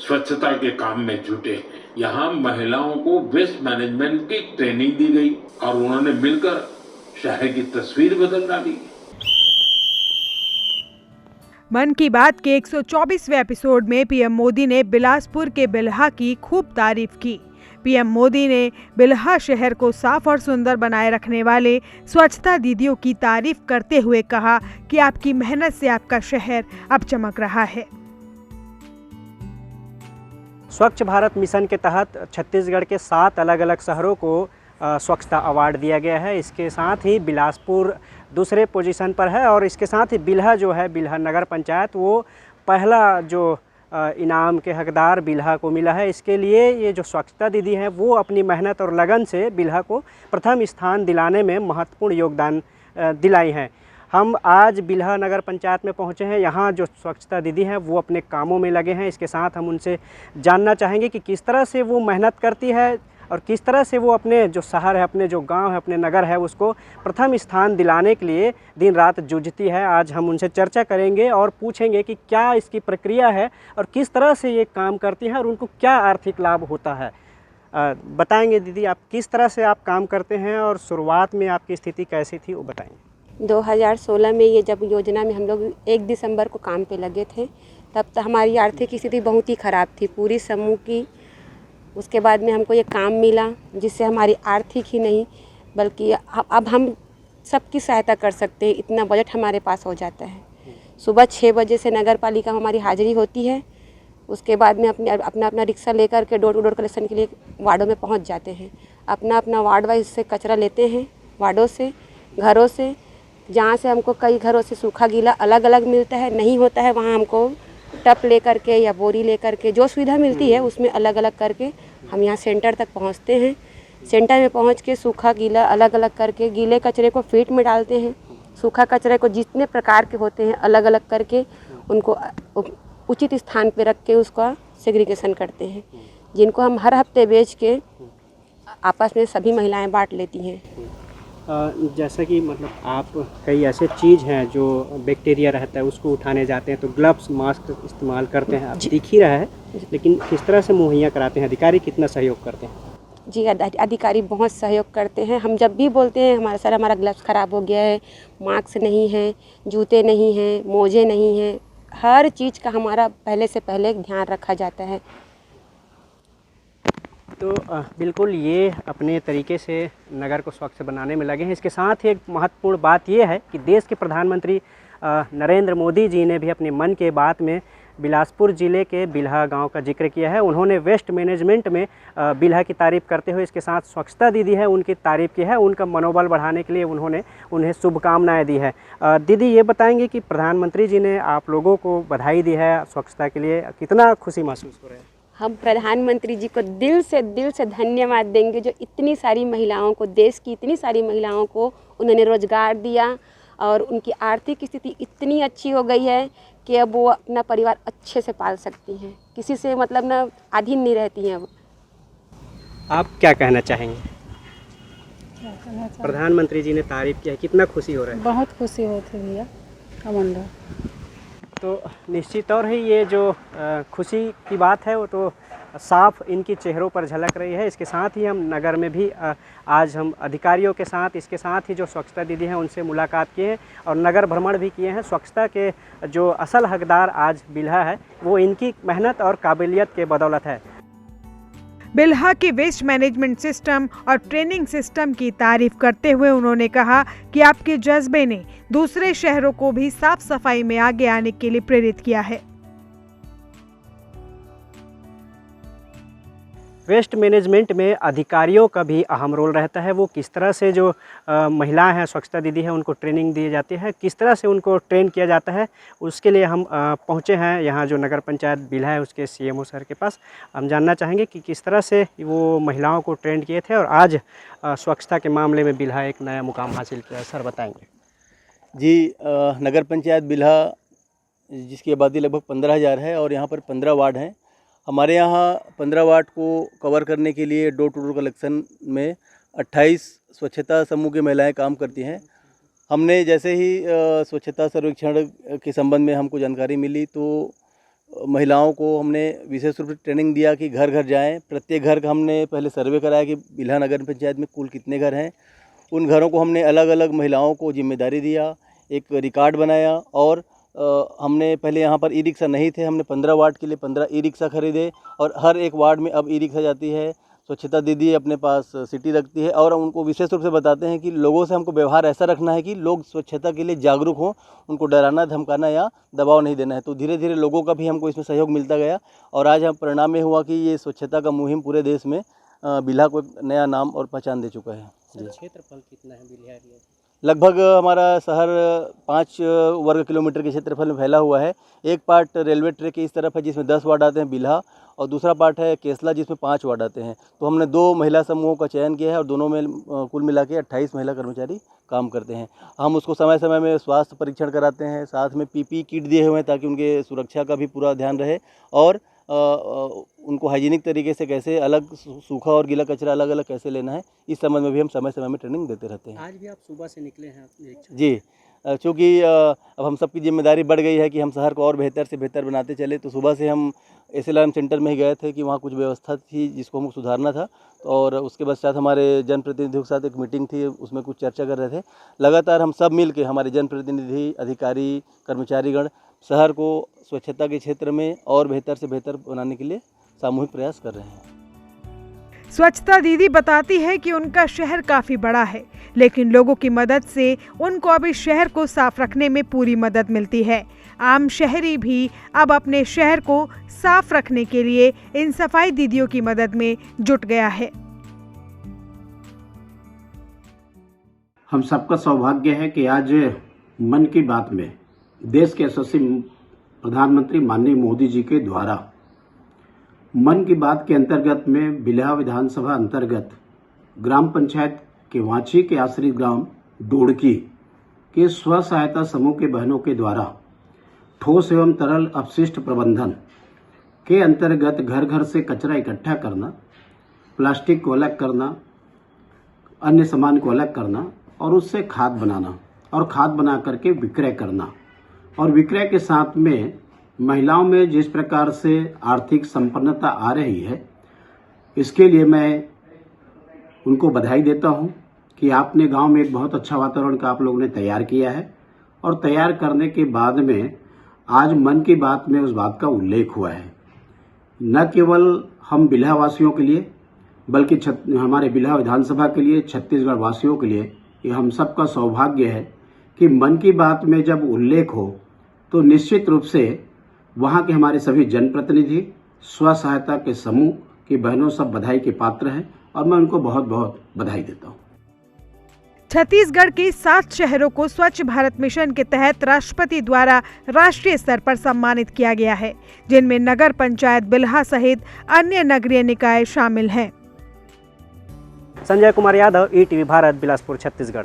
स्वच्छता के काम में जुटे हैं। यहाँ महिलाओं को वेस्ट मैनेजमेंट की ट्रेनिंग दी गई और उन्होंने मिलकर शहर की तस्वीर बदल डाली। मन की बात के 124वें एपिसोड में पीएम मोदी ने बिलासपुर के बिल्हा की खूब तारीफ की। पीएम मोदी ने बिल्हा शहर को साफ और सुंदर बनाए रखने वाले स्वच्छता दीदियों की तारीफ करते हुए कहा कि आपकी मेहनत से आपका शहर अब चमक रहा है। स्वच्छ भारत मिशन के तहत छत्तीसगढ़ के 7 अलग अलग शहरों को स्वच्छता अवार्ड दिया गया है। इसके साथ ही बिलासपुर दूसरे पोजीशन पर है और इसके साथ ही बिल्हा जो है, बिल्हा नगर पंचायत, वो पहला जो इनाम के हकदार बिल्हा को मिला है। इसके लिए ये जो स्वच्छता दीदी हैं वो अपनी मेहनत और लगन से बिल्हा को प्रथम स्थान दिलाने में महत्वपूर्ण योगदान दिलाई हैं। हम आज बिल्हा नगर पंचायत में पहुंचे हैं। यहाँ जो स्वच्छता दीदी हैं वो अपने कामों में लगे हैं। इसके साथ हम उनसे जानना चाहेंगे कि किस तरह से वो मेहनत करती है और किस तरह से वो अपने जो शहर है, अपने जो गांव है, अपने नगर है, उसको प्रथम स्थान दिलाने के लिए दिन रात जूझती है। आज हम उनसे चर्चा करेंगे और पूछेंगे कि क्या इसकी प्रक्रिया है और किस तरह से ये काम करती हैं और उनको क्या आर्थिक लाभ होता है। बताएंगे दीदी, आप किस तरह से आप काम करते हैं और शुरुआत में आपकी स्थिति कैसी थी, वो बताएंगे। 2016 में ये जब योजना में हम लोग 1 दिसंबर को काम पे लगे थे, तब तक हमारी आर्थिक स्थिति बहुत ही ख़राब थी पूरी समूह की। उसके बाद में हमको ये काम मिला जिससे हमारी आर्थिक ही नहीं बल्कि अब हम सबकी सहायता कर सकते हैं, इतना बजट हमारे पास हो जाता है। सुबह 6 बजे से नगर पालिका में हमारी हाज़िरी होती है। उसके बाद में अपना रिक्शा लेकर के डोर टू डोर कलेक्शन के लिए वार्डों में पहुंच जाते हैं। अपना वार्ड वाइज से कचरा लेते हैं, वार्डों से, घरों से, जहाँ से हमको कई घरों से सूखा गीला अलग अलग मिलता है, नहीं होता है वहाँ हमको टप ले करके या बोरी ले करके जो सुविधा मिलती है उसमें अलग अलग करके हम यहाँ सेंटर तक पहुँचते हैं। सेंटर में पहुँच के सूखा गीला अलग अलग करके गीले कचरे को फीट में डालते हैं, सूखा कचरे को जितने प्रकार के होते हैं अलग अलग करके उनको उचित स्थान पे रख के उसका सेग्रीगेशन करते हैं, जिनको हम हर हफ्ते बेच के आपस में सभी महिलाएं बांट लेती हैं। जैसा कि मतलब आप कई ऐसे चीज़ हैं जो बैक्टीरिया रहता है उसको उठाने जाते हैं तो ग्लव्स मास्क इस्तेमाल करते हैं, आप दिख ही रहा है, लेकिन किस तरह से मुहैया कराते हैं, अधिकारी कितना सहयोग करते हैं? जी, अधिकारी बहुत सहयोग करते हैं। हम जब भी बोलते हैं हमारा ग्लव्स ख़राब हो गया है, मास्क नहीं है, जूते नहीं हैं, मोजे नहीं हैं, हर चीज़ का हमारा पहले से पहले ध्यान रखा जाता है। तो बिल्कुल ये अपने तरीके से नगर को स्वच्छ बनाने में लगे हैं। इसके साथ ही एक महत्वपूर्ण बात ये है कि देश के प्रधानमंत्री नरेंद्र मोदी जी ने भी अपने मन के बात में बिलासपुर ज़िले के बिल्हा गांव का जिक्र किया है। उन्होंने वेस्ट मैनेजमेंट में बिल्हा की तारीफ़ करते हुए इसके साथ स्वच्छता दीदी है उनकी तारीफ़ की है। उनका मनोबल बढ़ाने के लिए उन्होंने उन्हें शुभकामनाएँ दी है। दीदी ये बताएंगे कि प्रधानमंत्री जी ने आप लोगों को बधाई दी है स्वच्छता के लिए, कितना खुशी महसूस हो रहा है? हम प्रधानमंत्री जी को दिल से धन्यवाद देंगे जो इतनी सारी महिलाओं को, देश की इतनी सारी महिलाओं को उन्होंने रोज़गार दिया और उनकी आर्थिक स्थिति इतनी अच्छी हो गई है कि अब वो अपना परिवार अच्छे से पाल सकती हैं, किसी से मतलब ना अधीन नहीं रहती हैं। अब आप क्या कहना चाहेंगे? प्रधानमंत्री जी ने तारीफ़ किया है, कितना खुशी हो रहा है? बहुत खुशी होती है भैया, कमांडर। तो निश्चित तौर है ये जो खुशी की बात है वो तो साफ इनकी चेहरों पर झलक रही है। इसके साथ ही हम नगर में भी आज हम अधिकारियों के साथ, इसके साथ ही जो स्वच्छता दीदी हैं उनसे मुलाकात किए हैं और नगर भ्रमण भी किए हैं। स्वच्छता के जो असल हकदार आज बिल्हा है वो इनकी मेहनत और काबिलियत के बदौलत है। बिल्हा के वेस्ट मैनेजमेंट सिस्टम और ट्रेनिंग सिस्टम की तारीफ करते हुए उन्होंने कहा कि आपके जज्बे ने दूसरे शहरों को भी साफ सफाई में आगे आने के लिए प्रेरित किया है। वेस्ट मैनेजमेंट में अधिकारियों का भी अहम रोल रहता है। वो किस तरह से जो महिलाएं हैं, स्वच्छता दीदी है, उनको ट्रेनिंग दी जाती है, किस तरह से उनको ट्रेन किया जाता है, उसके लिए हम पहुंचे हैं यहाँ जो नगर पंचायत बिल्हा है उसके सीएमओ सर के पास। हम जानना चाहेंगे कि किस तरह से वो महिलाओं को ट्रेन किए थे और आज स्वच्छता के मामले में बिल्हा एक नया मुकाम हासिल किया। सर बताएँगे। जी, नगर पंचायत बिल्हा जिसकी आबादी लगभग 15,000 है और यहाँ पर 15 वार्ड हैं। हमारे यहाँ 15 वार्ड को कवर करने के लिए डोर टू डोर कलेक्शन में 28 स्वच्छता समूह की महिलाएं काम करती हैं। हमने जैसे ही स्वच्छता सर्वेक्षण के संबंध में हमको जानकारी मिली तो महिलाओं को हमने विशेष रूप से ट्रेनिंग दिया कि घर घर जाएं। प्रत्येक घर का हमने पहले सर्वे कराया कि बिल्हा नगर पंचायत में कुल कितने घर हैं। उन घरों को हमने अलग अलग महिलाओं को जिम्मेदारी दिया, एक रिकॉर्ड बनाया और हमने पहले यहाँ पर ई रिक्शा नहीं थे, हमने 15 वार्ड के लिए 15 ई रिक्शा खरीदे और हर एक वार्ड में अब ई रिक्शा जाती है। स्वच्छता दीदी अपने पास सिटी रखती है और उनको विशेष रूप से बताते हैं कि लोगों से हमको व्यवहार ऐसा रखना है कि लोग स्वच्छता के लिए जागरूक हों, उनको डराना, धमकाना या दबाव नहीं देना है। तो धीरे धीरे लोगों का भी हमको इसमें सहयोग मिलता गया और आज हम परिणाम में हुआ कि ये स्वच्छता का मुहिम पूरे देश में बिल्हा को एक नया नाम और पहचान दे चुका है। क्षेत्रफल कितना है बिल्हा एरिया? लगभग हमारा शहर 5 वर्ग किलोमीटर के क्षेत्रफल में फैला हुआ है। एक पार्ट रेलवे ट्रैक के इस तरफ है जिसमें 10 वार्ड आते हैं बिल्हा, और दूसरा पार्ट है केसला जिसमें 5 वार्ड आते हैं। तो हमने 2 महिला समूहों का चयन किया है और दोनों में कुल मिला के 28 महिला कर्मचारी काम करते हैं। हम उसको समय समय में स्वास्थ्य परीक्षण कराते हैं, साथ में पीपी किट दिए हुए हैं ताकि उनके सुरक्षा का भी पूरा ध्यान रहे और उनको हाइजीनिक तरीके से कैसे अलग सूखा और गीला कचरा अलग अलग कैसे लेना है, इस संबंध में भी हम समय समय में ट्रेनिंग देते रहते हैं। आज भी आप सुबह से निकले हैं जी, चूँकि अब हम सबकी जिम्मेदारी बढ़ गई है कि हम शहर को और बेहतर से बेहतर बनाते चले, तो सुबह से हम SLRM सेंटर में ही गए थे कि वहाँ कुछ व्यवस्था थी जिसको हमको सुधारना था और उसके पश्चात हमारे जनप्रतिनिधियों के साथ एक मीटिंग थी, उसमें कुछ चर्चा कर रहे थे। लगातार हम सब मिल के हमारे जनप्रतिनिधि, अधिकारी, कर्मचारीगण शहर को स्वच्छता के क्षेत्र में और बेहतर से बेहतर बनाने के लिए सामूहिक प्रयास कर रहे हैं। स्वच्छता दीदी बताती है कि उनका शहर काफी बड़ा है, लेकिन लोगों की मदद से उनको अभी शहर को साफ रखने में पूरी मदद मिलती है। आम शहरी भी अब अपने शहर को साफ रखने के लिए इन सफाई दीदियों की मदद में जुट गया है। हम सबका सौभाग्य है कि आज मन की बात में देश के यशस्वी प्रधानमंत्री माननीय मोदी जी के द्वारा मन की बात के अंतर्गत में बिल्हा विधानसभा अंतर्गत ग्राम पंचायत के वाची के आश्रित ग्राम डोड़की के स्व सहायता समूह के बहनों के द्वारा ठोस एवं तरल अपशिष्ट प्रबंधन के अंतर्गत घर घर से कचरा इकट्ठा करना, प्लास्टिक को अलग करना, अन्य सामान को अलग करना और उससे खाद बनाना और खाद बना करके विक्रय करना, और विक्रय के साथ में महिलाओं में जिस प्रकार से आर्थिक संपन्नता आ रही है, इसके लिए मैं उनको बधाई देता हूं कि आपने गांव में एक बहुत अच्छा वातावरण का आप लोगों ने तैयार किया है और तैयार करने के बाद में आज मन की बात में उस बात का उल्लेख हुआ है। न केवल हम बिल्हा वासियों के लिए बल्कि हमारे बिल्हा विधानसभा के लिए, छत्तीसगढ़ वासियों के लिए ये हम सबका सौभाग्य है कि मन की बात में जब उल्लेख हो तो निश्चित रूप से वहाँ के हमारे सभी जनप्रतिनिधि, स्व सहायता के समूह की बहनों सब बधाई के पात्र हैं और मैं उनको बहुत बहुत बधाई देता हूँ। छत्तीसगढ़ के 7 शहरों को स्वच्छ भारत मिशन के तहत राष्ट्रपति द्वारा राष्ट्रीय स्तर पर सम्मानित किया गया है, जिनमें नगर पंचायत बिल्हा सहित अन्य नगरीय निकाय शामिल हैं। संजय कुमार यादव, ETV भारत, बिलासपुर, छत्तीसगढ़।